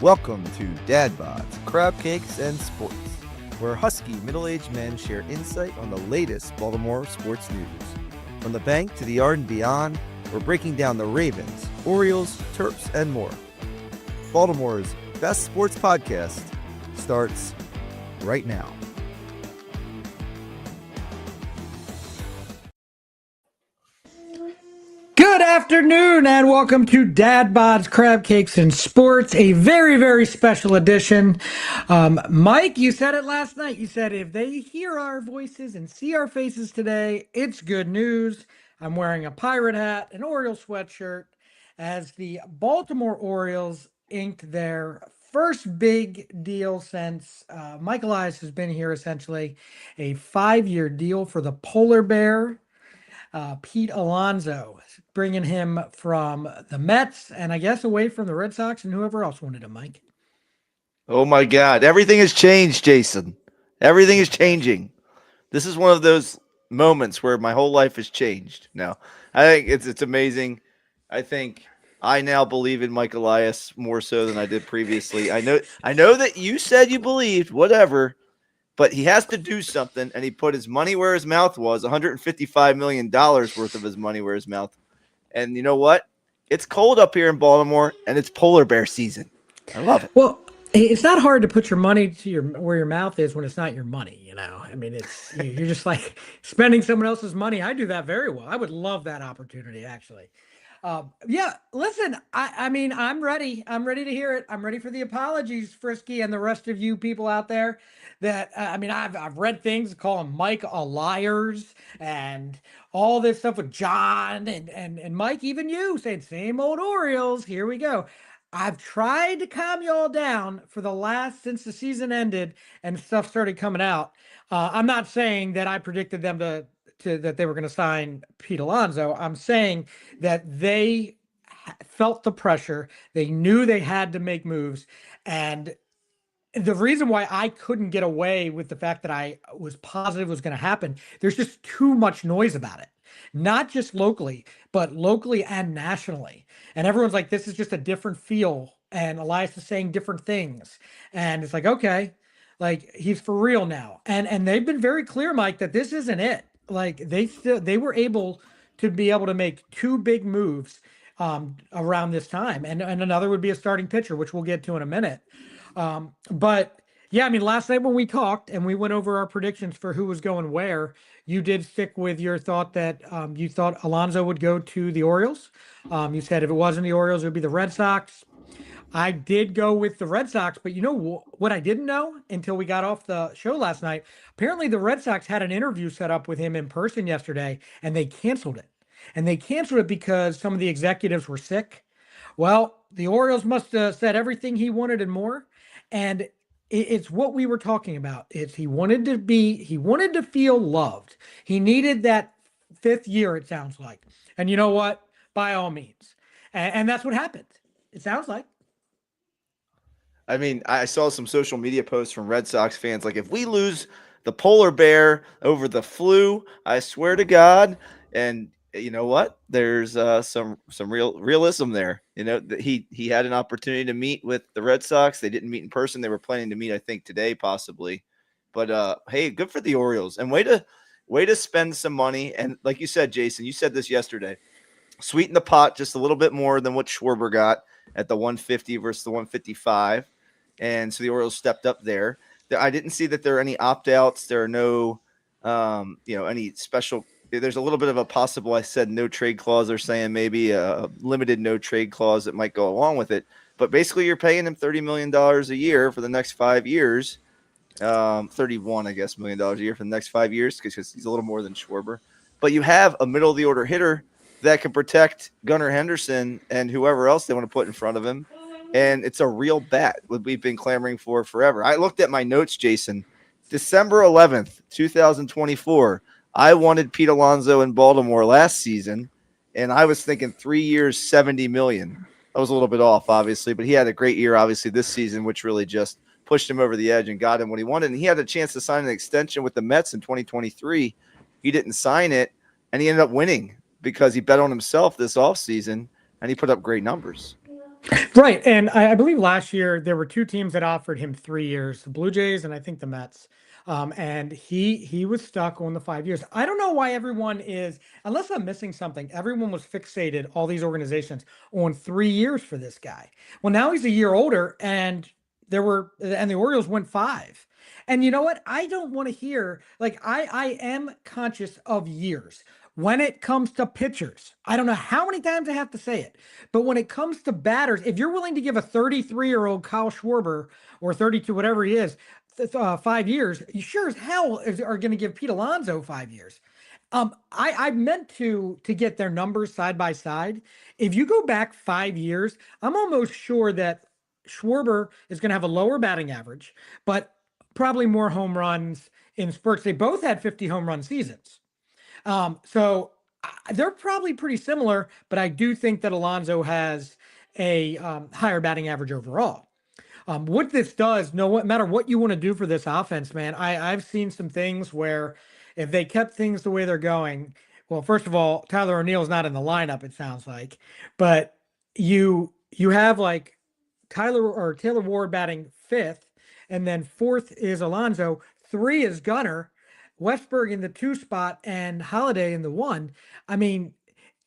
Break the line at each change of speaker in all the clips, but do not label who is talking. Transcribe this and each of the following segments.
Welcome to Bods, Crabcakes, and Sports, where husky middle-aged men share insight on the latest Baltimore sports news. From the bank to the yard and beyond, we're breaking down the Ravens, Orioles, Terps, and more. Baltimore's best sports podcast starts right now.
Good afternoon and welcome to Bods, Crabcakes, and Sports, a very, very special edition. Mike, you said it last night. You said if they hear our voices and see our faces today, it's good news. I'm wearing a pirate hat, an Oriole sweatshirt, as the Baltimore Orioles inked their first big deal since Mike Elias has been here, essentially a 5-year deal for the polar bear. Pete Alonso, bringing him from the Mets and I guess away from the Red Sox and whoever else wanted him, Mike.
Oh my God. Everything has changed, Jason. Everything is changing. This is one of those moments where my whole life has changed. No, I think it's amazing. I think I now believe in Mike Elias more so than I did previously. I know that you said you believed, whatever, but he has to do something, and he put his money where his mouth was, $155 million worth of his money where his mouth. And you know what? It's cold up here in Baltimore, and it's polar bear season. I love it.
Well, it's not hard to put your money to where your mouth is when it's not your money, you know. I mean, you're just like spending someone else's money. I do that very well. I would love that opportunity, actually. Yeah, listen, I mean, I'm ready. I'm ready to hear it. I'm ready for the apologies, Frisky, and the rest of you people out there. That I mean, I've read things call him Mike a liars and all this stuff with John and Mike, even you saying same old Orioles. Here we go. I've tried to calm you all down for the last since the season ended and stuff started coming out. I'm not saying that I predicted them to that they were going to sign Pete Alonso. I'm saying that they felt the pressure. They knew they had to make moves, and the reason why I couldn't get away with the fact that I was positive was going to happen, there's just too much noise about it. Not just locally, but locally and nationally. And everyone's like, this is just a different feel. And Elias is saying different things. And it's like, okay, like he's for real now. And they've been very clear, Mike, that this isn't it. Like they were able to make two big moves around this time. And another would be a starting pitcher, which we'll get to in a minute. But yeah, I mean, last night when we talked and we went over our predictions for who was going where, you did stick with your thought that you thought Alonso would go to the Orioles. You said if it wasn't the Orioles, it would be the Red Sox. I did go with the Red Sox, but you know what I didn't know until we got off the show last night? Apparently, the Red Sox had an interview set up with him in person yesterday, and they canceled it. And they canceled it because some of the executives were sick. Well, the Orioles must have said everything he wanted and more. And it's what we were talking about. It's he wanted to feel loved. He needed that fifth year, it sounds like. And you know what? By all means. And that's what happened. It sounds like.
I mean, I saw some social media posts from Red Sox fans like, if we lose the polar bear over the flu, I swear to God. And you know what? There's some realism there. You know, he had an opportunity to meet with the Red Sox. They didn't meet in person. They were planning to meet, I think, today possibly. But hey, good for the Orioles, and way to spend some money. And like you said, Jason, you said this yesterday. Sweeten the pot just a little bit more than what Schwarber got at the 150 versus the 155. And so the Orioles stepped up there. I didn't see that there are any opt-outs. There are no, any special. There's a little bit of a possible, I said, no trade clause. They're saying maybe a limited no trade clause that might go along with it. But basically, you're paying him $30 million a year for the next 5 years. 31, I guess, $1 million a year for the next 5 years because he's a little more than Schwarber. But you have a middle of the order hitter that can protect Gunnar Henderson and whoever else they want to put in front of him. And it's a real bat, what we've been clamoring for forever. I looked at my notes, Jason. December 11th, 2024, I wanted Pete Alonso in Baltimore last season, and I was thinking 3 years, $70 million. I was a little bit off, obviously, but he had a great year, obviously, this season, which really just pushed him over the edge and got him what he wanted. And he had a chance to sign an extension with the Mets in 2023. He didn't sign it, and he ended up winning because he bet on himself this offseason, and he put up great numbers.
Right. And I believe last year there were two teams that offered him 3 years, the Blue Jays and I think the Mets. And he was stuck on the 5 years. I don't know why everyone is, unless I'm missing something, everyone was fixated, all these organizations, on 3 years for this guy. Well, now he's a year older and the Orioles went five. And you know what? I don't want to hear, like, I am conscious of years. When it comes to pitchers, I don't know how many times I have to say it. But when it comes to batters, if you're willing to give a 33-year-old Kyle Schwarber or 32, whatever he is, 5 years, you sure as hell are going to give Pete Alonso 5 years. I meant to get their numbers side by side. If you go back 5 years, I'm almost sure that Schwarber is going to have a lower batting average, but probably more home runs in spurts. They both had 50 home run seasons. So they're probably pretty similar, but I do think that Alonso has a higher batting average overall. What this does, no matter what you want to do for this offense, man, I've seen some things where if they kept things the way they're going, well, first of all, Tyler O'Neill's not in the lineup, it sounds like, but you have like Tyler or Taylor Ward batting fifth, and then fourth is Alonso, three is Gunner, Westberg in the two spot, and Holiday in the one. I mean,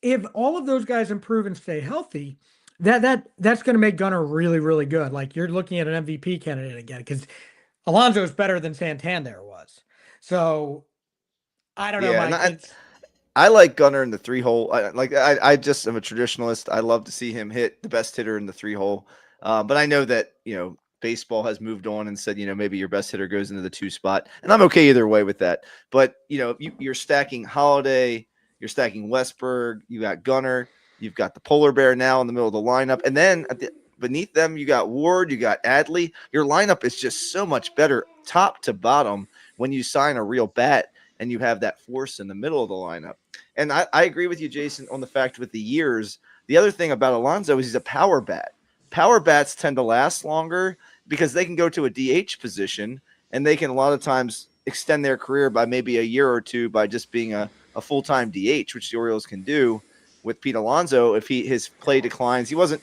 if all of those guys improve and stay healthy, that's going to make Gunner really, really good. Like you're looking at an MVP candidate again because Alonso is better than Santander was. So I don't know,
Yeah,
Mike. It's
I like Gunner in the three hole. I just am a traditionalist. I love to see him hit the best hitter in the three hole. But I know that baseball has moved on and said maybe your best hitter goes into the two spot, and I'm okay either way with that. But you're stacking Holiday, you're stacking Westberg, you got Gunner, you've got the polar bear now in the middle of the lineup, and then beneath them you got Ward, you got Adley. Your lineup is just so much better top to bottom when you sign a real bat and you have that force in the middle of the lineup. And I agree with you, Jason, on the fact with the years. The other thing about Alonso is he's a power bat. Power bats tend to last longer because they can go to a DH position and they can a lot of times extend their career by maybe a year or two by just being a full-time DH, which the Orioles can do with Pete Alonso if his play declines. He wasn't,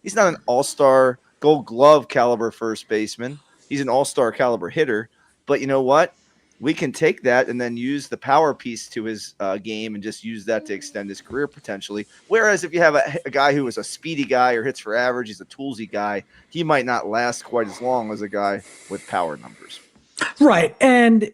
he's not an all-star gold glove caliber first baseman. He's an all-star caliber hitter. But you know what? We can take that and then use the power piece to his game and just use that to extend his career potentially. Whereas if you have a guy who is a speedy guy or hits for average, he's a toolsy guy, he might not last quite as long as a guy with power numbers.
right. And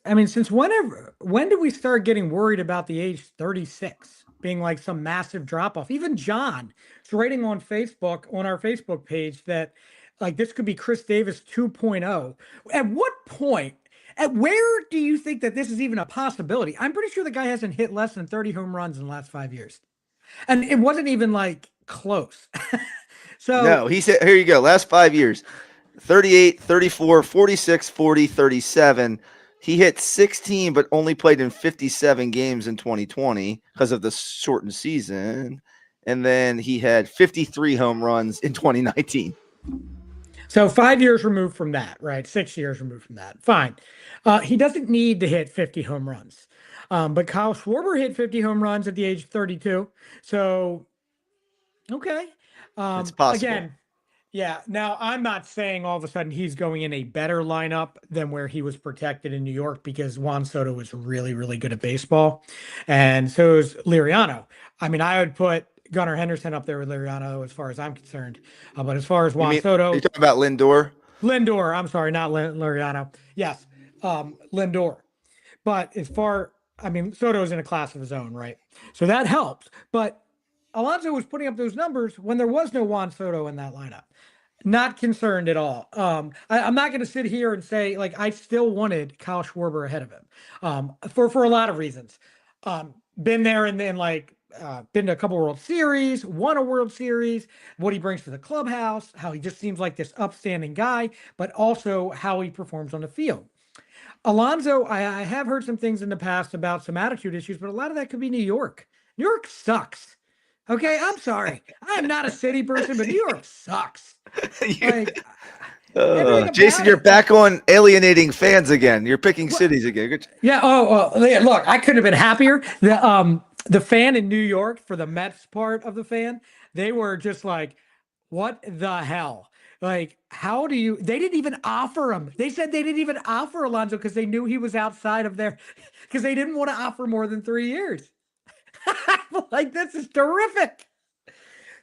I mean, when did we start getting worried about the age 36 being like some massive drop off? Even John is writing on Facebook, on our Facebook page, that like this could be Chris Davis 2.0. At what point? At where do you think that this is even a possibility? I'm pretty sure the guy hasn't hit less than 30 home runs in the last 5 years. And it wasn't even like close. So
No, he said, here you go. Last 5 years, 38, 34, 46, 40, 37. He hit 16, but only played in 57 games in 2020 because of the shortened season. And then he had 53 home runs in 2019.
So 5 years removed from that, right? 6 years removed from that. Fine. He doesn't need to hit 50 home runs. But Kyle Schwarber hit 50 home runs at the age of 32. So, okay.
It's possible.
Again, yeah. Now, I'm not saying all of a sudden he's going in a better lineup than where he was protected in New York because Juan Soto was really, really good at baseball. And so is Liriano. I mean, I would put Gunnar Henderson up there with Liriano as far as I'm concerned. But as far as
You
Juan
mean you
Soto,
talking about Lindor?
Lindor, I'm sorry, not Liriano. Yes, Lindor. But I mean, Soto's in a class of his own, right? So that helps. But Alonso was putting up those numbers when there was no Juan Soto in that lineup. Not concerned at all. I'm not going to sit here and say like I still wanted Kyle Schwarber ahead of him for a lot of reasons. Been there and then like been to a couple World Series, won a World Series, what he brings to the clubhouse, how he just seems like this upstanding guy, but also how he performs on the field. Alonzo, I have heard some things in the past about some attitude issues, but a lot of that could be New York. New York sucks. Okay, I'm sorry. I am not a city person, but New York sucks. Like everything
Jason,
about
you're
it.
back on alienating fans again. You're picking cities again. Good.
Yeah. Oh, well, yeah, look, I couldn't have been happier. The fan in New York for the Mets part of the fan, they were just like, What the hell? Like, how do you? They didn't even offer him. They said they didn't even offer Alonso because they knew he was outside of their, because they didn't want to offer more than 3 years. Like, this is terrific.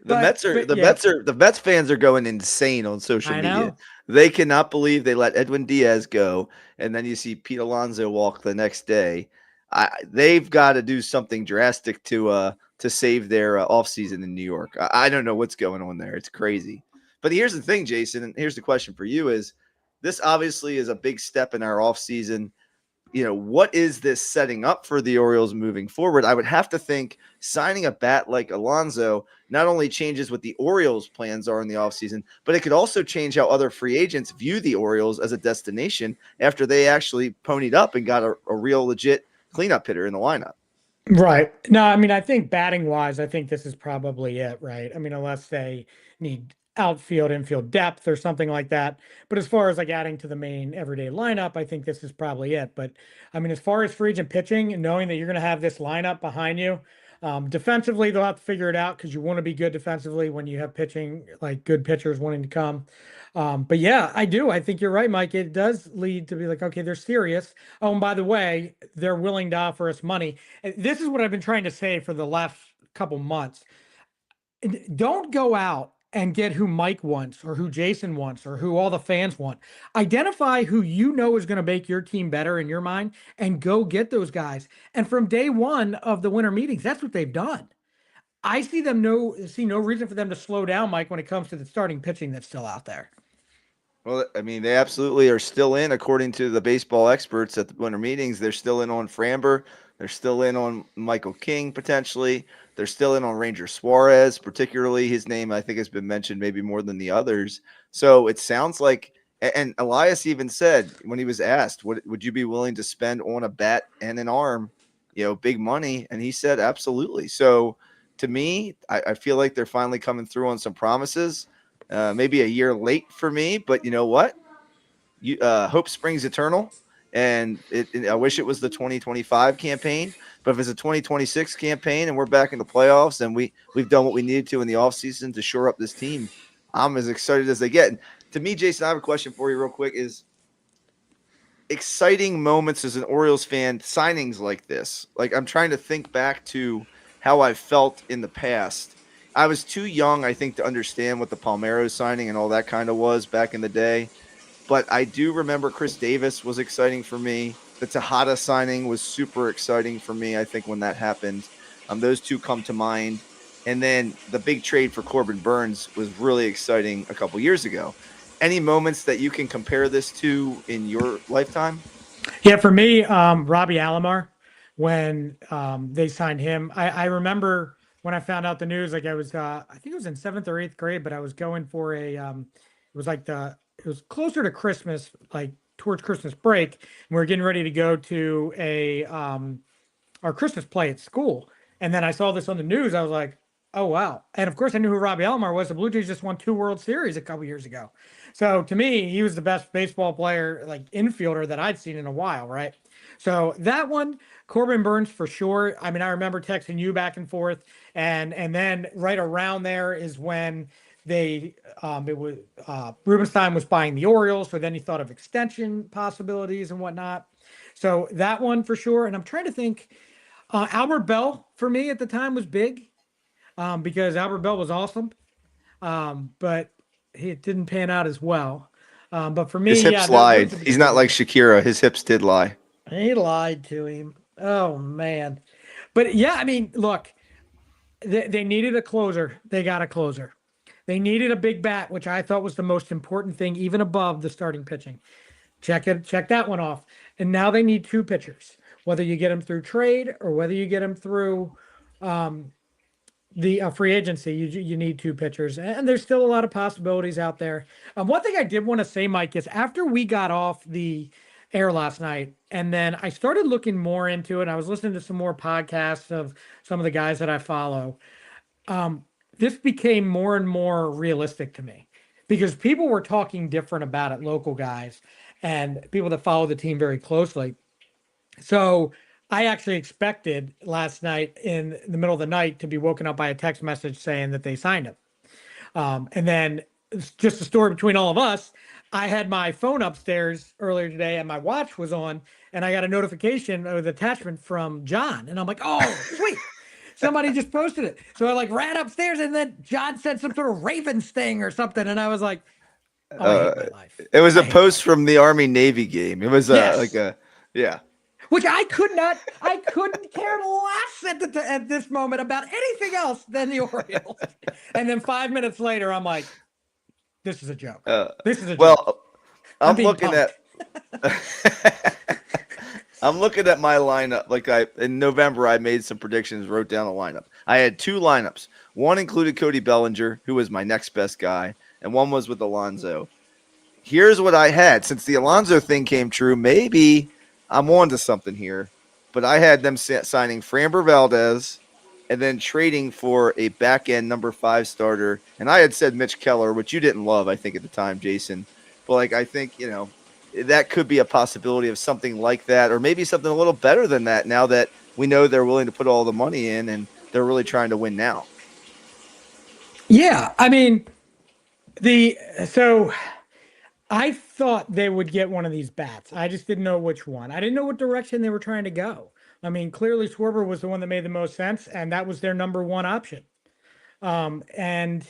The Mets are
But
the
yeah,
Mets are the Mets fans are going insane on social
I
media.
know.
They cannot believe they let Edwin Diaz go, and then you see Pete Alonso walk the next day. They've got to do something drastic to save their offseason in New York. I don't know what's going on there. It's crazy. But here's the thing, Jason, and here's the question for you: is this obviously is a big step in our offseason? What is this setting up for the Orioles moving forward? I would have to think signing a bat like Alonso not only changes what the Orioles' plans are in the offseason, but it could also change how other free agents view the Orioles as a destination after they actually ponied up and got a real legit cleanup hitter in the lineup.
Right. No, I mean, I think batting wise, I think this is probably it, right? I mean, unless they need outfield, infield depth or something like that. But as far as like adding to the main everyday lineup, I think this is probably it. But I mean, as far as free agent pitching and knowing that you're going to have this lineup behind you, defensively, they'll have to figure it out because you want to be good defensively when you have pitching, like good pitchers wanting to come. But yeah, I do. I think you're right, Mike. It does lead to be like, okay, they're serious. Oh, and by the way, they're willing to offer us money. This is what I've been trying to say for the last couple months. Don't go out and get who Mike wants or who Jason wants or who all the fans want. Identify who you know is going to make your team better in your mind and go get those guys. And from day one of the winter meetings, that's what they've done. I see no reason for them to slow down, Mike, when it comes to the starting pitching that's still out there.
Well, I mean, they absolutely are still in, according to the baseball experts at the winter meetings. They're still in on Framber. They're still in on Michael King, potentially. They're still in on Ranger Suarez, particularly. His name, I think, has been mentioned maybe more than the others. So it sounds like, and Elias even said when he was asked, would you be willing to spend on a bat and an arm, big money? And he said, absolutely. So to me, I feel like they're finally coming through on some promises. Maybe a year late for me, but you know what? Hope springs eternal, and I wish it was the 2025 campaign. But if it's a 2026 campaign and we're back in the playoffs and we've done what we needed to in the offseason to shore up this team, I'm as excited as they get. And to me, Jason, I have a question for you real quick. Is exciting moments as an Orioles fan, signings like this. Like I'm trying to think back to how I felt in the past. I was too young, I think, to understand what the Palmeiro signing and all that kind of was back in the day. But I do remember Chris Davis was exciting for me. The Tejada signing was super exciting for me, I think, when that happened. Those two come to mind. And then the big trade for Corbin Burns was really exciting a couple years ago. Any moments that you can compare this to in your lifetime?
Yeah, for me, Robbie Alomar, when they signed him, I remember when I found out the news, like I think it was in seventh or eighth grade, but I was going for it was like it was closer to Christmas, like towards Christmas break, and we were getting ready to go to our Christmas play at school. And then I saw this on the news. I was like, oh, wow. And of course, I knew who Robbie Alomar was. The Blue Jays just won 2 World Series a couple years ago. So to me, he was the best baseball player, like infielder that I'd seen in a while, right? So that one, Corbin Burns for sure. I mean, I remember texting you back and forth, and then right around there is when they it was Rubenstein was buying the Orioles, so then he thought of extension possibilities and whatnot. So that one for sure. And I'm trying to think. Albert Bell for me at the time was big because Albert Bell was awesome, but it didn't pan out as well. But for
His
me, yeah,
hips lied.
those would be the
He's not
big
like
ones.
Shakira. His hips did lie.
He lied to him. Oh man, but yeah, I mean, look, they needed a closer. They got a closer. They needed a big bat, which I thought was the most important thing, even above the starting pitching. Check that one off. And now they need two pitchers, whether you get them through trade or whether you get them through um, the free agency. You need two pitchers, and there's still a lot of possibilities out there. One thing I did want to say, Mike, is after we got off the air last night, and then I started looking more into it. I was listening to some more podcasts of some of the guys that I follow. Um, this became more and more realistic to me because people were talking different about it, local guys and people that follow the team very closely. So I actually expected last night in the middle of the night to be woken up by a text message saying that they signed him. And then it's just a story between all of us. I had my phone upstairs earlier today and my watch was on, and I got a notification with attachment from John. And I'm like, oh, sweet. Somebody just posted it. So I like ran upstairs and then John said some sort of Ravens thing or something. And I was like, oh, I hate
Uh,
my life.
it was a
I hate my
post
life.
from the Army Navy game. It was like
Yes.
a yeah.
Which I couldn't care less at this moment about anything else than the Orioles. And then 5 minutes later, I'm like, this is a joke.
Uh,
This is a joke.
well,
I'm
I'm
being
looking
punked.
at I'm looking at my lineup. Like I in November, I made some predictions, wrote down a lineup. I had two lineups. One included Cody Bellinger, who was my next best guy, and one was with Alonso. Here's what I had. Since the Alonso thing came true, maybe I'm on to something here. But I had them signing Framber Valdez and then trading for a back end number 5 starter. And I had said Mitch Keller, which you didn't love, I think, at the time, Jason. But like I think, that could be a possibility of something like that, or maybe something a little better than that now that we know they're willing to put all the money in and they're really trying to win now.
Yeah, I mean the so I thought they would get one of these bats. I just didn't know which one. I didn't know what direction they were trying to go. I mean, clearly Schwarber was the one that made the most sense, and that was their number one option. And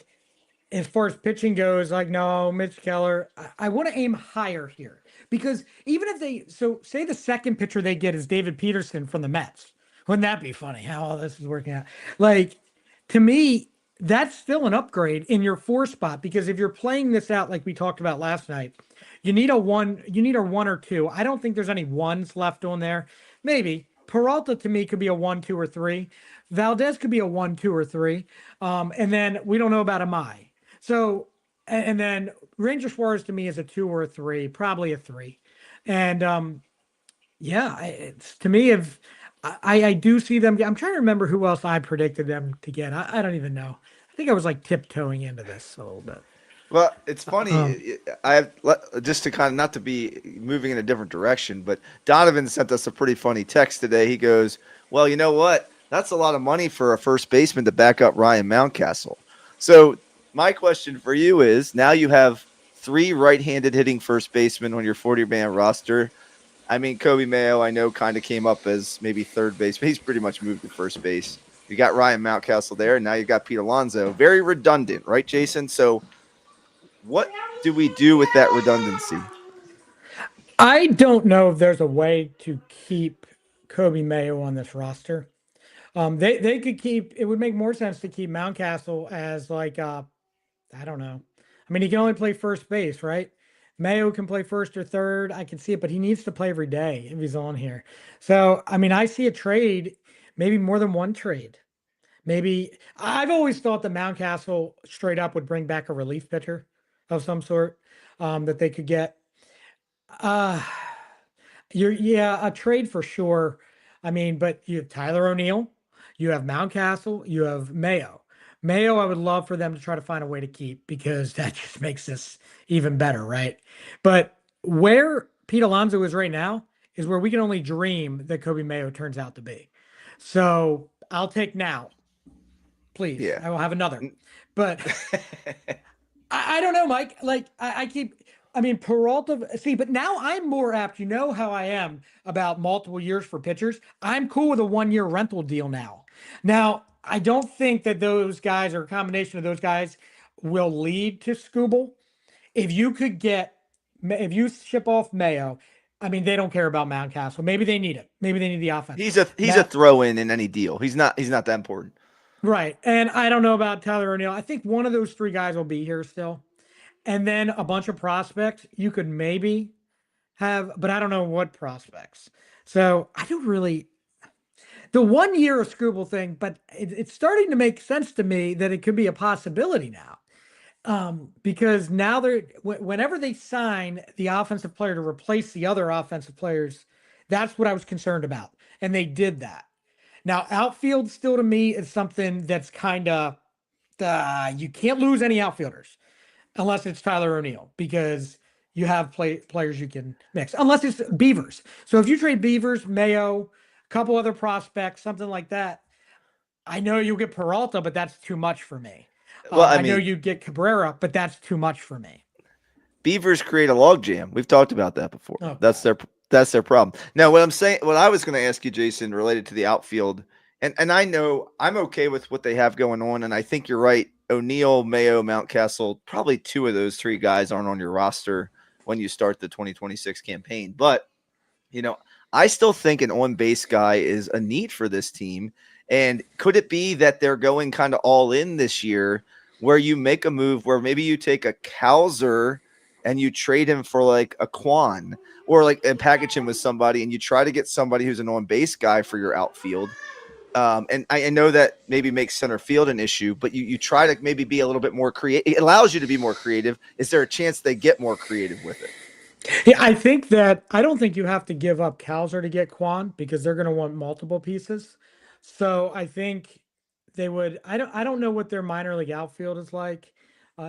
as far as pitching goes, like no, Mitch Keller. I want to aim higher here because even if say the second pitcher they get is David Peterson from the Mets, wouldn't that be funny? How all this is working out. Like to me, that's still an upgrade in your 4 spot because if you're playing this out like we talked about last night, you need a one. You need a 1 or 2. I don't think there's any ones left on there. Maybe Peralta to me could be a 1, 2, or 3. Valdez could be a 1, 2, or 3. And then we don't know about Amai. So, and then Ranger Suarez to me is a 2 or 3, probably a 3. And yeah, it's to me if I do see them. I'm trying to remember who else I predicted them to get. I don't even know. I think I was like tiptoeing into this a little bit.
Well, it's funny.
Um,
I have just to kind of not to be moving in a different direction, but Donovan sent us a pretty funny text today. He goes, "Well, you know what? That's a lot of money for a first baseman to back up Ryan Mountcastle." So my question for you is: now you have 3 right-handed hitting first basemen on your 40-man roster. I mean, Kobe Mayo, I know, kind of came up as maybe third base, but he's pretty much moved to first base. You got Ryan Mountcastle there, and now you got Pete Alonso. Very redundant, right, Jason? So what do we do with that redundancy?
I don't know if there's a way to keep Kobe Mayo on this roster. They could keep. It would make more sense to keep Mountcastle as like I don't know. I mean, he can only play first base, right? Mayo can play first or third. I can see it, but he needs to play every day if he's on here. So, I mean, I see a trade, maybe more than one trade. Maybe I've always thought that Mountcastle straight up would bring back a relief pitcher of some sort that they could get. Uh, yeah, a trade for sure. I mean, but you have Tyler O'Neill, you have Mountcastle, you have Mayo. Mayo, I would love for them to try to find a way to keep because that just makes this even better, right? But where Pete Alonso is right now is where we can only dream that Kobe Mayo turns out to be. So I'll take now, please.
Yeah.
I will have another. But I don't know, Mike. Like I keep. I mean, Peralta. See, but now I'm more apt. You know how I am about multiple years for pitchers. I'm cool with a 1 year rental deal now. Now I don't think that those guys or a combination of those guys will lead to Scooble. If you could get, if you ship off Mayo, I mean, they don't care about Mountcastle. Maybe they need it. Maybe they need the offense.
He's a throw in any deal. He's not that important.
Right. And I don't know about Tyler O'Neill. I think one of those 3 guys will be here still. And then a bunch of prospects you could maybe have, but I don't know what prospects. So I don't really the 1 year of Scrooble thing, but it's starting to make sense to me that it could be a possibility now. Because now whenever they sign the offensive player to replace the other offensive players, that's what I was concerned about. And they did that. Now, outfield still to me is something that's kind of you can't lose any outfielders unless it's Tyler O'Neill because you have players you can mix. Unless it's Beavers. So if you trade Beavers, Mayo, a couple other prospects, something like that, I know you'll get Peralta, but that's too much for me.
Well, I
I know
mean,
you get Cabrera, but that's too much for me.
Beavers create a logjam. We've talked about that before.
Okay.
That's their problem. Now, what I'm saying, what I was going to ask you, Jason, related to the outfield, and I know I'm okay with what they have going on, and I think you're right. O'Neill, Mayo, Mountcastle, probably two of those three guys aren't on your roster when you start the 2026 campaign. But you know, I still think an on base guy is a need for this team. And could it be that they're going kind of all in this year where you make a move where maybe you take a Kowser and you trade him for like a Quan or like and package him with somebody and you try to get somebody who's an on base guy for your outfield? And I know that maybe makes center field an issue, but you try to maybe be a little bit more creative. It allows you to be more creative. Is there a chance they get more creative with it?
Yeah, I think that I don't think you have to give up Kowser to get Quan because they're going to want multiple pieces. So I think they would. I don't know what their minor league outfield is like.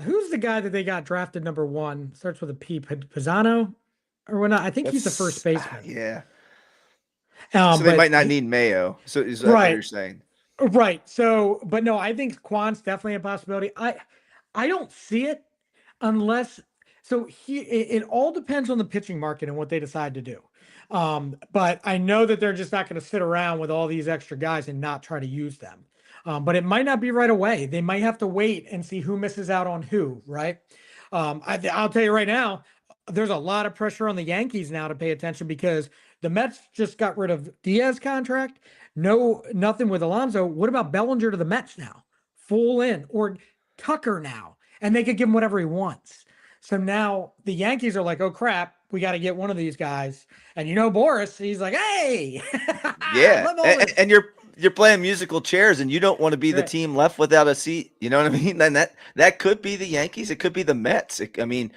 Who's the guy that they got drafted number one? Starts with a P. Pisano or whatnot. I think he's the first
That's
baseman.
yeah. So they
But
might not need Mayo. So is that what
right,
you're saying?
right. So, but no, I think Quan's definitely a possibility. I don't see it unless it all depends on the pitching market and what they decide to do. But I know that they're just not going to sit around with all these extra guys and not try to use them. But it might not be right away. They might have to wait and see who misses out on who, right? I'll tell you right now, there's a lot of pressure on the Yankees now to pay attention because the Mets just got rid of Diaz contract. No, nothing with Alonso. What about Bellinger to the Mets now? Full in or Tucker now, and they could give him whatever he wants. So now the Yankees are like, oh crap, we got to get one of these guys. And Boris, he's like, hey, I
Yeah,
love all this.
and you're playing musical chairs, and you don't want to be the
Right.
team left without a seat. You know what I mean? Then that could be the Yankees. It could be the Mets. I mean,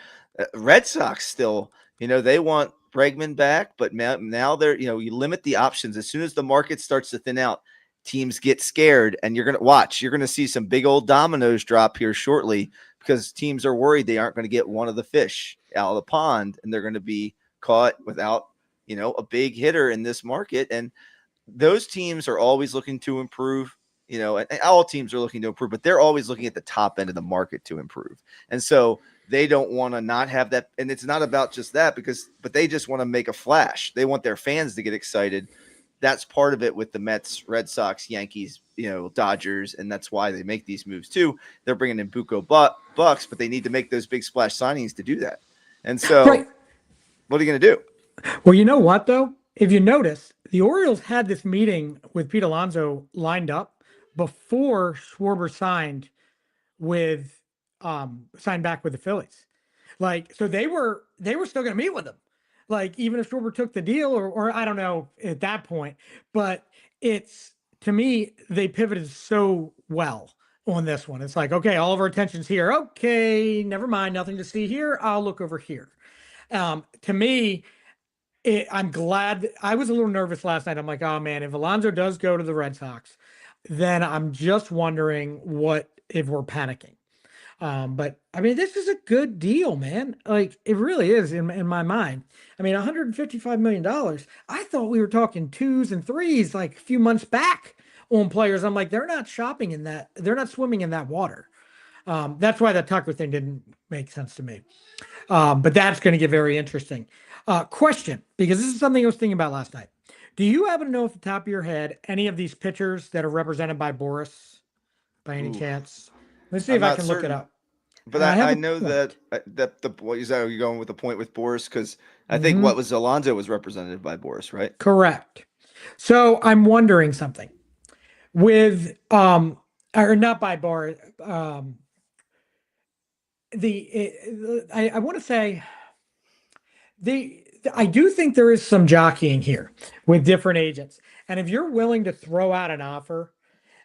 Red Sox still. They want Bregman back, but now they're you limit the options as soon as the market starts to thin out. Teams get scared, and you're gonna watch. You're gonna see some big old dominoes drop here shortly because teams are worried they aren't going to get one of the fish out of the pond, and they're going to be caught without a big hitter in this market. And those teams are always looking to improve, and all teams are looking to improve, but they're always looking at the top end of the market to improve. And so they don't want to not have that. And it's not about just that but they just want to make a flash. They want their fans to get excited. That's part of it with the Mets, Red Sox, Yankees, Dodgers. And that's why they make these moves too. They're bringing in Buco Bucks, but they need to make those big splash signings to do that. And
Right.
so what are you going to do?
Well, you know what though? If you notice, the Orioles had this meeting with Pete Alonso lined up before Schwarber with signed back with the Phillies. Like, so they were still going to meet with him. Like, even if Schwarber took the deal, or I don't know at that point, but it's to me they pivoted so well on this one. It's like, okay, all of our attention's here. Okay, never mind, nothing to see here. I'll look over here. To me, I'm glad. I was a little nervous last night. I'm like, oh man, if Alonso does go to the Red Sox, then I'm just wondering what if we're panicking. But I mean, this is a good deal, man. Like it really is in my mind. I mean, $155 million. I thought we were talking twos and threes like a few months back on players. I'm like, they're not shopping in that, they're not swimming in that water. That's why that Tucker thing didn't make sense to me. But that's going to get very interesting. Question, because this is something I was thinking about last night. Do you happen to know off the top of your head any of these pitchers that are represented by Boris by any
Ooh,
chance? Let's see
I'm
if I
not
can look it
certain.
up.
But
And I have
I
a
know that
point.
the what is that? Are you going with the point with Boris? Because I think what
Hmm.
was Alonzo was represented by Boris, right?
Correct. So I'm wondering something with or not by Boris. I want to say I do think there is some jockeying here with different agents. And if you're willing to throw out an offer,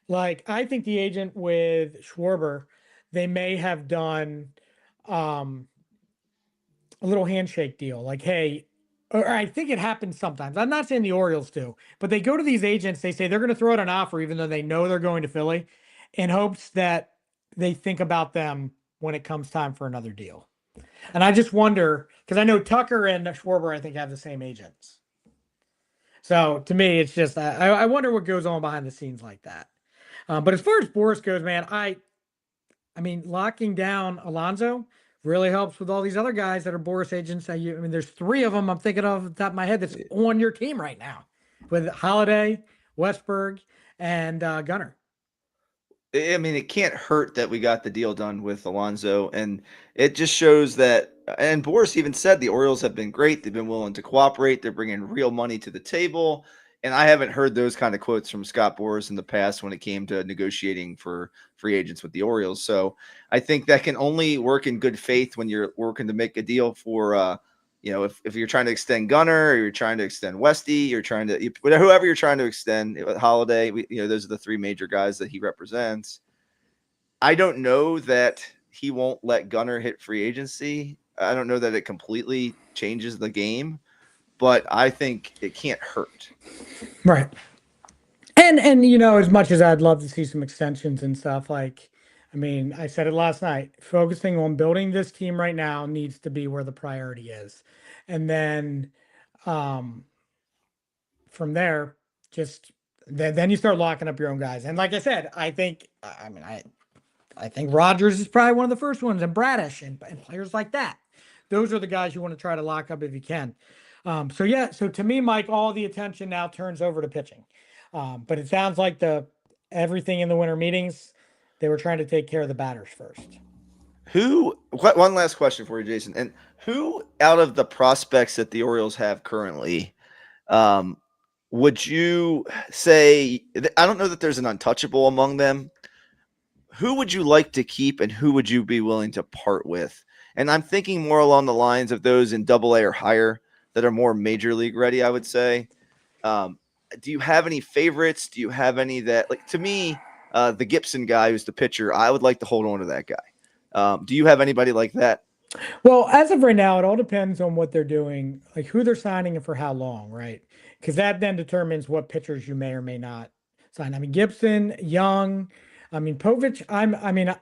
like I think the agent with Schwarber, they may have done um, a little handshake deal. Like, hey, or I think it happens sometimes. I'm not saying the Orioles do, but they go to these agents, they say they're going to throw out an offer, even though they know they're going to Philly, in hopes that they think about them when it comes time for another deal. And I just wonder because I know Tucker and Schwarber, I think, have the same agents. So to me, it's just I wonder what goes on behind the scenes like that. But as far as Boris goes, man, I mean, locking down Alonso really helps with all these other guys that are Boris agents. I mean, there's three of them I'm thinking of at the top of my head that's on your team right now with Holiday, Westberg, and Gunner.
I mean, it can't hurt that we got the deal done with Alonso, and it just shows that. And Boris even said the Orioles have been great; they've been willing to cooperate. They're bringing real money to the table, and I haven't heard those kind of quotes from Scott Boris in the past when it came to negotiating for free agents with the Orioles. So I think that can only work in good faith when you're working to make a deal for. If you're trying to extend Gunner, or you're trying to extend Westy, you're trying to whoever you're trying to extend Holiday. Those are the three major guys that he represents. I don't know that he won't let Gunner hit free agency. I don't know that it completely changes the game, but I think it can't hurt.
Right. And as much as I'd love to see some extensions and stuff, like I mean, I said it last night, focusing on building this team right now needs to be where the priority is. And then um from there, just then you start locking up your own guys. And like I said, I think Rogers is probably one of the first ones, and Bradish and players like that. Those are the guys you want to try to lock up if you can. So yeah, so to me, Mike, all the attention now turns over to pitching. But it sounds like the everything in the winter meetings, they were trying to take care of the batters first.
One last question for you, Jason. And who out of the prospects that the Orioles have currently, um, would you say, I don't know that there's an untouchable among them. Who would you like to keep and who would you be willing to part with? And I'm thinking more along the lines of those in double A or higher that are more major league ready, I would say. Um, do you have any favorites? Do you have any that, like, to me, the Gibson guy who's the pitcher, I would like to hold on to that guy. Do you have anybody like that?
Well, as of right now, it all depends on what they're doing, like who they're signing and for how long, right? Because that then determines what pitchers you may or may not sign. I mean, Gibson, Young, I mean, Povich.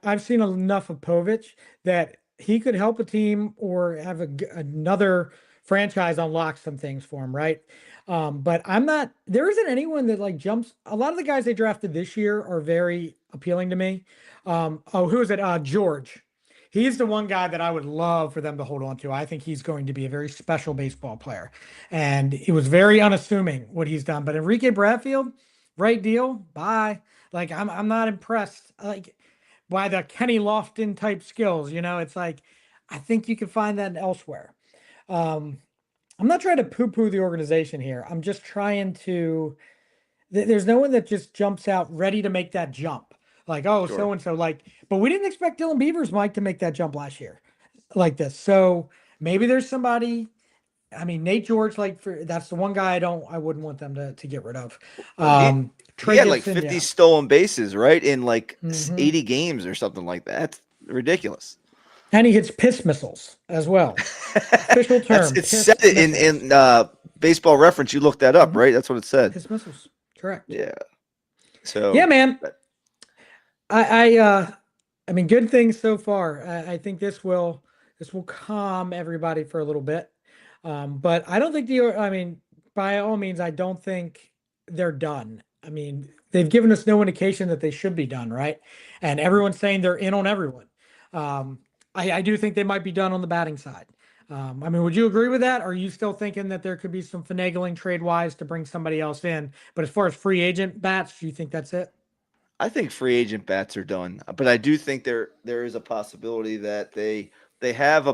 I've seen enough of Povich that he could help a team or have another franchise unlock some things for him, right? But I'm not. There isn't anyone that like jumps. A lot of the guys they drafted this year are very appealing to me. Who is it? George. He's the one guy that I would love for them to hold on to. I think he's going to be a very special baseball player. And he was very unassuming what he's done. But Enrique Bradfield, right deal, bye. Like I'm not impressed like by the Kenny Lofton type skills. It's like I think you can find that elsewhere. Um, I'm not trying to poo-poo the organization here. I'm just trying to there's no one that just jumps out ready to make that jump. Like, oh, so
Sure.
and so, like, but we didn't expect Dylan Beavers, Mike, to make that jump last year like this. So maybe there's somebody. I mean, Nate George, like, that's the one guy I wouldn't want them to get rid of.
Well, he
Trey
had like
Gibson,
50
yeah.
stolen bases, right? In like
hmm
80 games or something like that. That's ridiculous.
And he hits piss missiles as well. Official
That's
term,
it said
piss
it
missiles.
in baseball reference. You looked that up,
hmm
right? That's what it said.
Piss missiles. Correct.
Yeah.
Yeah,
So
man. I mean, good things so far. I think this will calm everybody for a little bit. But I don't think I mean, by all means, I don't think they're done. I mean, they've given us no indication that they should be done, right? And everyone's saying they're in on everyone. Um, I do think they might be done on the batting side. I mean, would you agree with that? Or are you still thinking that there could be some finagling trade wise to bring somebody else in? But as far as free agent bats, do you think that's it?
I think free agent bats are done, but I do think there is a possibility that they have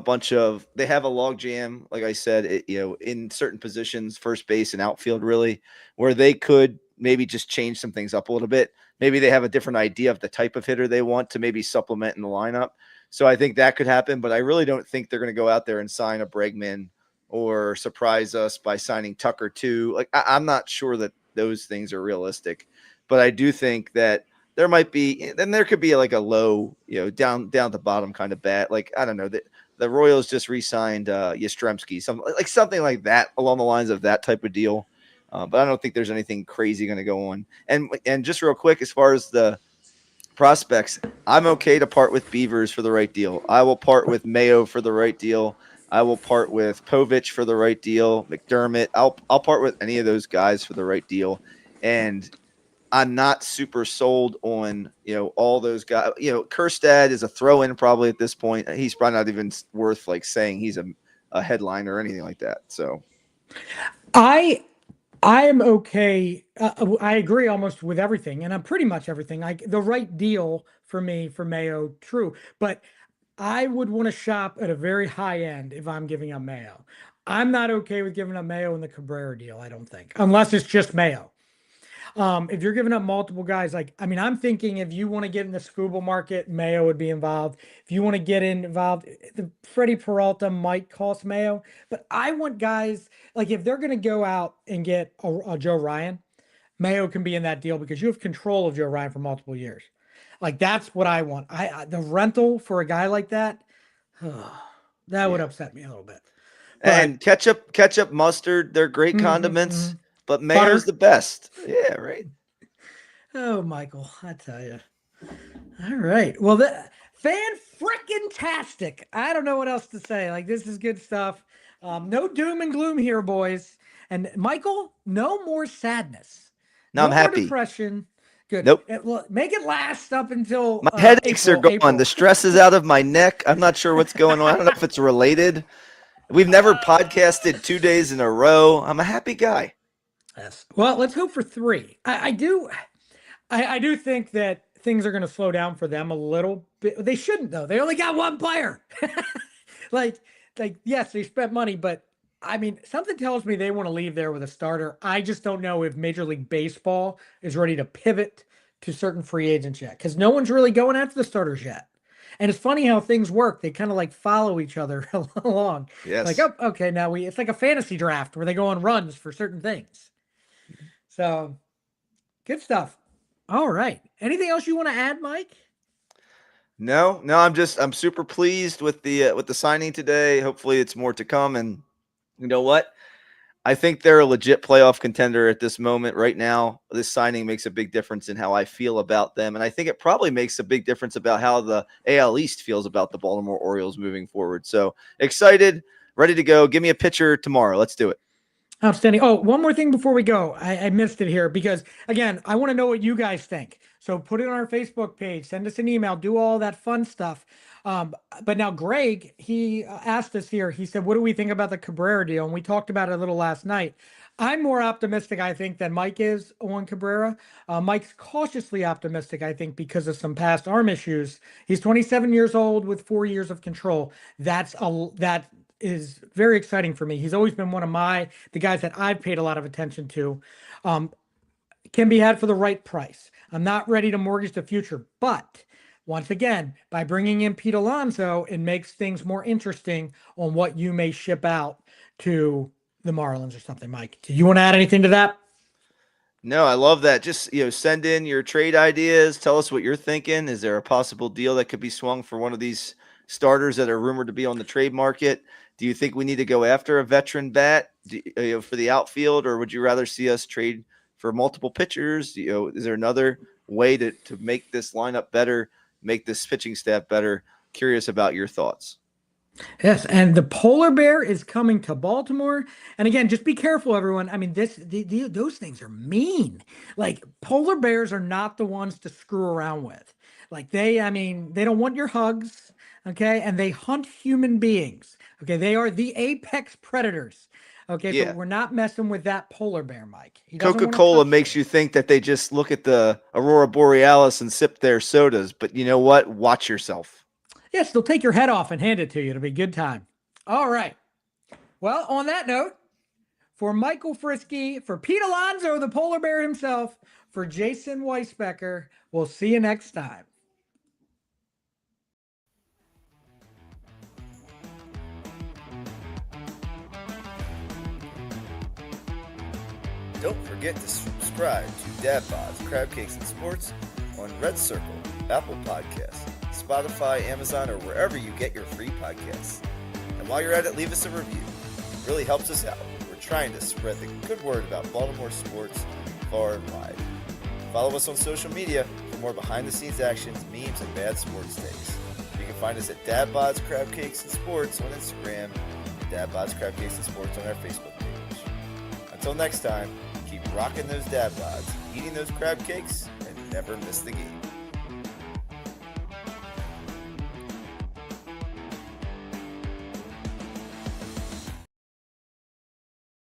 they have a log jam, like I said, in certain positions, first base and outfield, really, where they could maybe just change some things up a little bit. Maybe they have a different idea of the type of hitter they want to maybe supplement in the lineup. So I think that could happen, but I really don't think they're going to go out there and sign a Bregman or surprise us by signing Tucker too. Like I'm not sure that those things are realistic, but I do think that there might be, then there could be like a low, down the bottom kind of bat. Like, I don't know, the Royals just re-signed Yastrzemski, something like that along the lines of that type of deal. But I don't think there's anything crazy going to go on. And just real quick, as far as the prospects, I'm okay to part with Beavers for the right deal. I will part with Mayo for the right deal. I will part with Povich for the right deal. McDermott. I'll part with any of those guys for the right deal. And I'm not super sold on, all those guys. Kerstad is a throw-in probably at this point. He's probably not even worth like saying he's a headline or anything like that. So
I I am okay. I agree almost with everything, and I'm pretty much everything. Like the right deal for me for Mayo, true. But I would want to shop at a very high end if I'm giving up Mayo. I'm not okay with giving up Mayo in the Cabrera deal. I don't think, unless it's just Mayo. If you're giving up multiple guys, like I mean, I'm thinking if you want to get in the scuba market, Mayo would be involved. If you want to get involved, the Freddie Peralta might cost Mayo, but I want guys like if they're going to go out and get a Joe Ryan, Mayo can be in that deal because you have control of Joe Ryan for multiple years. Like that's what I want. The rental for a guy like that, that would
yeah.
upset me a little bit. But
And ketchup, mustard, they're great condiments, but mayo's
butter.
the best. Yeah, right.
Oh, Michael, I tell you. All right. Well, fan freaking tastic. I don't know what else to say. Like this is good stuff. No doom and gloom here, boys. And Michael, no more sadness.
Now I'm
No more
happy.
depression. Good.
Nope.
Well, make it last up until
My headaches are
April.
gone.
April.
The stress is out of my neck. I'm not sure what's going on. I don't know if it's related. We've never podcasted 2 days in a row. I'm a happy guy.
Yes. Well, let's hope for three. I do. I do think that things are going to slow down for them a little bit. They shouldn't though. They only got one player. like, yes, they spent money, but I mean, something tells me they want to leave there with a starter. I just don't know if Major League Baseball is ready to pivot to certain free agents yet, because no one's really going after the starters yet. And it's funny how things work. They kind of like follow each other along. Like,
Yes.
oh, okay, now it's like a fantasy draft where they go on runs for certain things. So good stuff. All right. Anything else you want to add, Mike?
No. I'm super pleased with the signing today. Hopefully it's more to come. And you know what? I think they're a legit playoff contender at this moment right now. This signing makes a big difference in how I feel about them. And I think it probably makes a big difference about how the AL East feels about the Baltimore Orioles moving forward. So excited, ready to go. Give me a pitcher tomorrow. Let's do it.
Outstanding. Oh, one more thing before we go. I missed it here because, again, I want to know what you guys think. So put it on our Facebook page, send us an email, do all that fun stuff. But now Greg, he asked us here, he said, what do we think about the Cabrera deal? And we talked about it a little last night. I'm more optimistic, I think, than Mike is on Cabrera. Mike's cautiously optimistic, I think, because of some past arm issues. He's 27 years old with 4 years of control. That is very exciting for me. He's always been one of the guys that I've paid a lot of attention to. Can be had for the right price. I'm not ready to mortgage the future, but once again, by bringing in Pete Alonso, it makes things more interesting on what you may ship out to the Marlins or something. Mike, do you want to add anything to that?
No, I love that. Just, send in your trade ideas. Tell us what you're thinking. Is there a possible deal that could be swung for one of these starters that are rumored to be on the trade market? Do you think we need to go after a veteran bat for the outfield, or would you rather see us trade for multiple pitchers? Is there another way to make this lineup better, make this pitching staff better? Curious about your thoughts.
Yes, and the polar bear is coming to Baltimore. And again, just be careful, everyone. I mean, those things are mean. Like polar bears are not the ones to screw around with. Like they don't want your hugs, okay? And they hunt human beings. Okay, they are the apex predators. Okay, so
Yeah.
we're not messing with that polar bear, Mike. He doesn't want to
Coca-Cola
touch
makes you think that they just look at the Aurora Borealis and sip their sodas, but you know what? Watch yourself.
Yes, they'll take your head off and hand it to you. It'll be a good time. All right. Well, on that note, for Michael Frisky, for Pete Alonso, the polar bear himself, for Jason Weisbecker, we'll see you next time.
Don't forget to subscribe to Dad Bods, Crabcakes, and Sports on Red Circle, Apple Podcasts, Spotify, Amazon, or wherever you get your free podcasts. And while you're at it, leave us a review. It really helps us out. We're trying to spread the good word about Baltimore sports far and wide. Follow us on social media for more behind-the-scenes actions, memes, and bad sports takes. You can find us at Dad Bods, Crabcakes, and Sports on Instagram, and Dad Bods, Crabcakes, and Sports on our Facebook page. Until next time, keep rocking those dad bods, eating those crab cakes, and never miss the game.